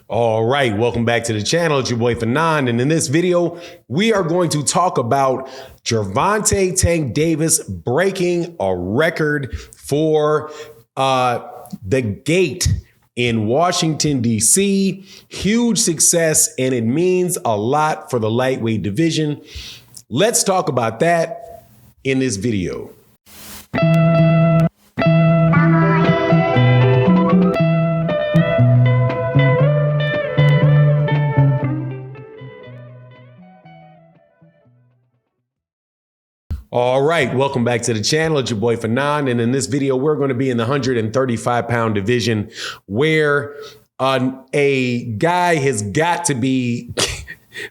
All right, welcome back to the channel. It's your boy Fanon, and in this video, we are going to talk about Gervonta Tank Davis breaking a record for the gate in Washington, D.C. Huge success, and it means a lot for the lightweight division. Let's talk about that in this video. All right, welcome back to the channel. It's your boy Fanon, and in this video, we're going to be in the 135-pound division where a guy has got to be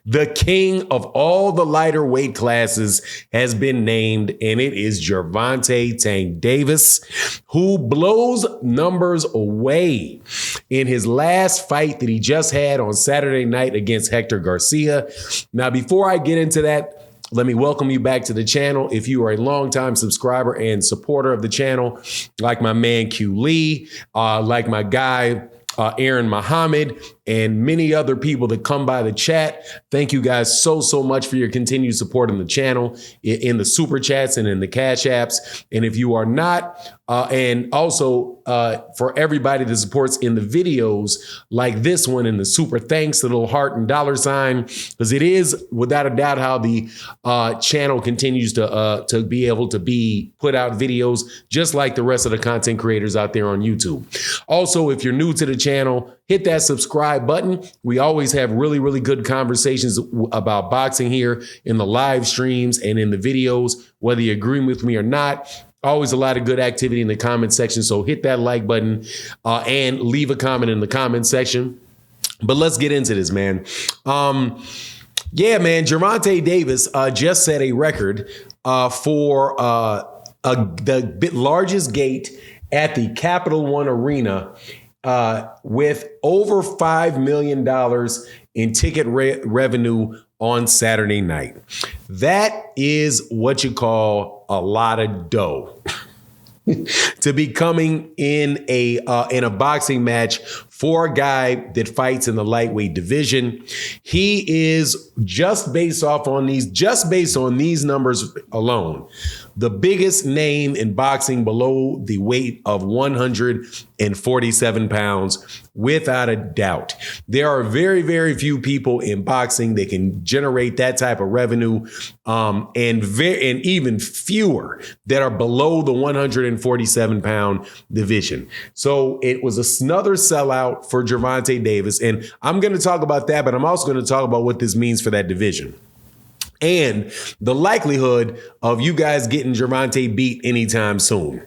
the king of all the lighter weight classes has been named, and it is Gervonta Tank Davis, who blows numbers away in his last fight that he just had on Saturday night against Hector Garcia. Now, before I get into that, let me welcome you back to the channel. If you are a longtime subscriber and supporter of the channel, like my man Q Lee, like my guy Aaron Muhammad, and many other people that come by the chat, thank you guys so much for your continued support in the channel, in the super chats and in the cash apps. And if you are not, and also for everybody that supports in the videos like this one, in the super thanks, the little heart and dollar sign, because it is without a doubt how the channel continues to be able to put out videos just like the rest of the content creators out there on YouTube. Also, if you're new to the channel, hit that subscribe button. We always have really good conversations about boxing here in the live streams and in the videos, whether you agree with me or not. Always a lot of good activity in the comment section. So hit that like button and leave a comment in the comment section. But let's get into this, man. Yeah, man, Gervonta Davis just set a record for the largest gate at the Capital One Arena with over $5 million in ticket revenue on Saturday night. That is what you call a lot of dough to be coming in a boxing match for a guy that fights in the lightweight division. He is just based on these numbers alone, the biggest name in boxing below the weight of 147 pounds, without a doubt. There are very few people in boxing that can generate that type of revenue, and even fewer that are below the 147-pound division. So it was another sellout for Gervonta Davis, and I'm going to talk about that, but I'm also going to talk about what this means for that division and the likelihood of you guys getting Gervonta beat anytime soon.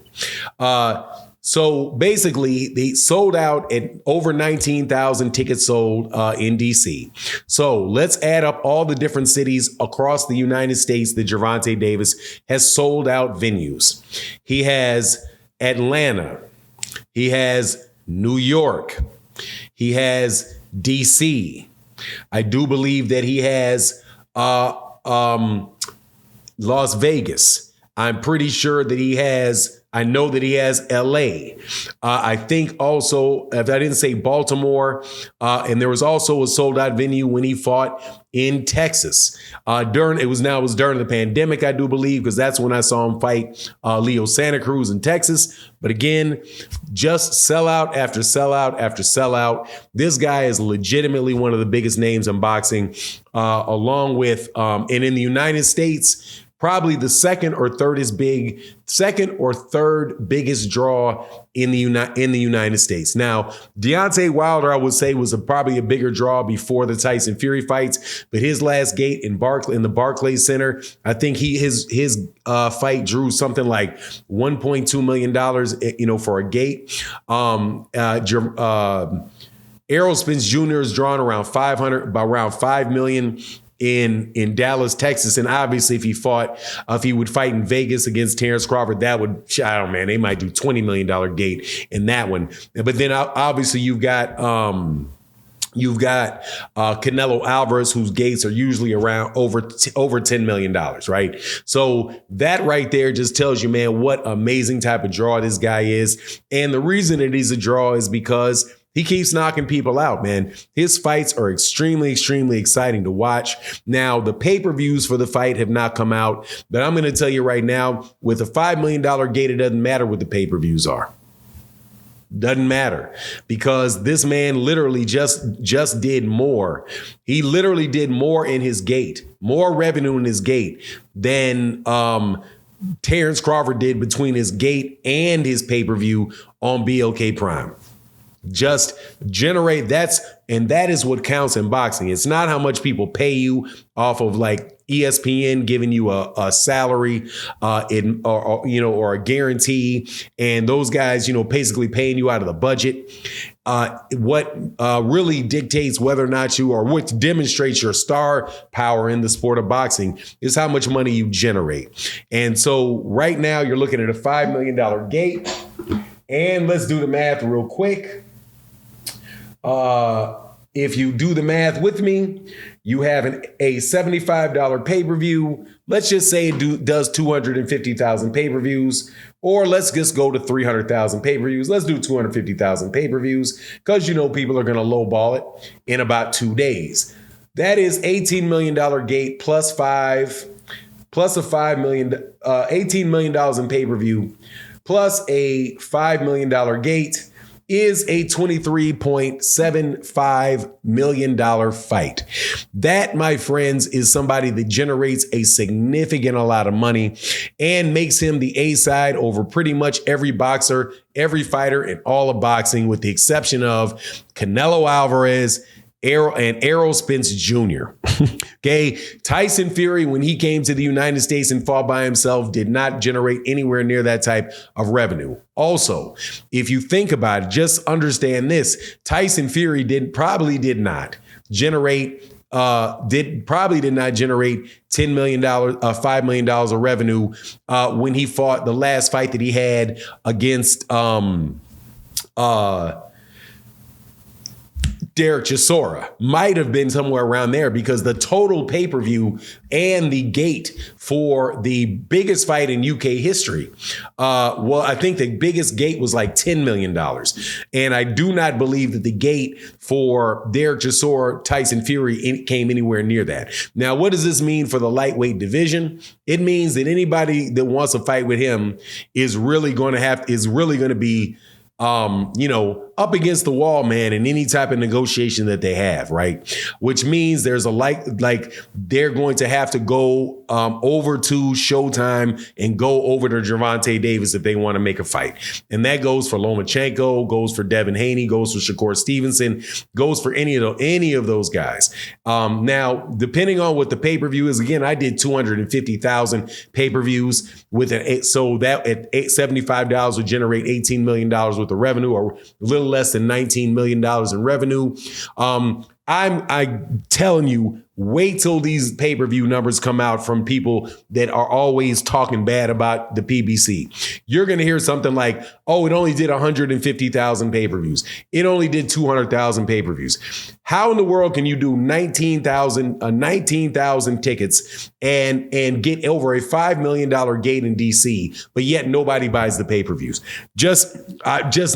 So basically, they sold out at over 19,000 tickets sold in DC. So let's add up all the different cities across the United States that Gervonta Davis has sold out venues. He has Atlanta. He has New York. He has DC. I do believe that he has Las Vegas. I'm pretty sure that he has, I know that he has LA. I think also, if I didn't say Baltimore, and there was also a sold out venue when he fought in Texas. It was during the pandemic, I do believe, because that's when I saw him fight Leo Santa Cruz in Texas. But again, just sellout after sellout after sellout. This guy is legitimately one of the biggest names in boxing, along with, and in the United States, probably the second or third biggest draw in the United States. Now, Deontay Wilder, I would say, was probably a bigger draw before the Tyson Fury fights, but his last gate in the Barclays Center, I think his fight drew something like $1.2 million, for a gate. Errol Spence Jr. is drawn around $5 million. In Dallas, Texas. And obviously if he would fight in Vegas against Terrence Crawford, that would, I don't know, man, they might do $20 million gate in that one. But then obviously you've got Canelo Alvarez, whose gates are usually around over $10 million, right? So that right there just tells you, man, what amazing type of draw this guy is. And the reason it is a draw is because He keeps knocking people out, man. His fights are extremely, extremely exciting to watch. Now, the pay-per-views for the fight have not come out, but I'm going to tell you right now, with a $5 million gate, it doesn't matter what the pay-per-views are. Doesn't matter, because this man literally just did more. He literally did more in his gate, more revenue in his gate than Terrence Crawford did between his gate and his pay-per-view on BLK Prime. Just generate, that is what counts in boxing. It's not how much people pay you off of like ESPN giving you a salary or a guarantee, and those guys, basically paying you out of the budget. What really dictates whether or not what demonstrates your star power in the sport of boxing is how much money you generate. And so right now you're looking at a $5 million gate, and let's do the math real quick. If you do the math with me, you have a $75 pay-per-view. Let's just say it does 250,000 pay-per-views, or let's just go to 300,000 pay-per-views. Let's do 250,000 pay-per-views, because people are going to lowball it in about 2 days. That is $18 million gate plus a $5 million, $18 million in pay-per-view plus a $5 million gate is a $23.75 million fight. That, my friends, is somebody that generates a significant amount of money and makes him the A-side over pretty much every boxer, every fighter in all of boxing, with the exception of Canelo Alvarez and Errol Spence Jr. Okay, Tyson Fury, when he came to the United States and fought by himself, did not generate anywhere near that type of revenue. Also, if you think about it, just understand this: Tyson Fury probably did not generate $10 million, $5 million of revenue when he fought the last fight that he had against Derek Chisora. Might have been somewhere around there, because the total pay-per-view and the gate for the biggest fight in UK history, I think the biggest gate was like $10 million. And I do not believe that the gate for Derek Chisora, Tyson Fury came anywhere near that. Now, what does this mean for the lightweight division? It means that anybody that wants to fight with him is really going to be up against the wall, man, in any type of negotiation that they have, right? Which means there's they're going to have to go over to Showtime and go over to Gervonta Davis if they want to make a fight. And that goes for Lomachenko, goes for Devin Haney, goes for Shakur Stevenson, goes for any of those guys. Now, depending on what the pay-per-view is, again, I did 250,000 pay-per-views so that at $75 would generate $18 million worth of revenue, or a little less than $19 million in revenue. I'm telling you, wait till these pay-per-view numbers come out from people that are always talking bad about the PBC. You're going to hear something like, oh, it only did 150,000 pay-per-views. It only did 200,000 pay-per-views. How in the world can you do 19,000 tickets and get over a $5 million gate in DC, but yet nobody buys the pay-per-views? Just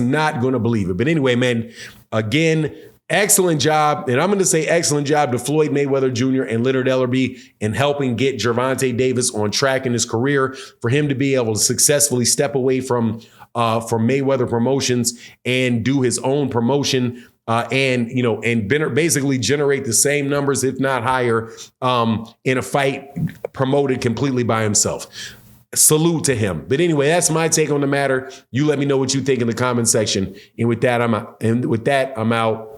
not going to believe it. But anyway, man, again, excellent job. And I'm going to say excellent job to Floyd Mayweather Jr. and Leonard Ellerbe in helping get Gervonta Davis on track in his career, for him to be able to successfully step away from Mayweather Promotions and do his own promotion. And basically generate the same numbers, if not higher, in a fight promoted completely by himself. Salute to him. But anyway, that's my take on the matter. You let me know what you think in the comment section. And with that, I'm out.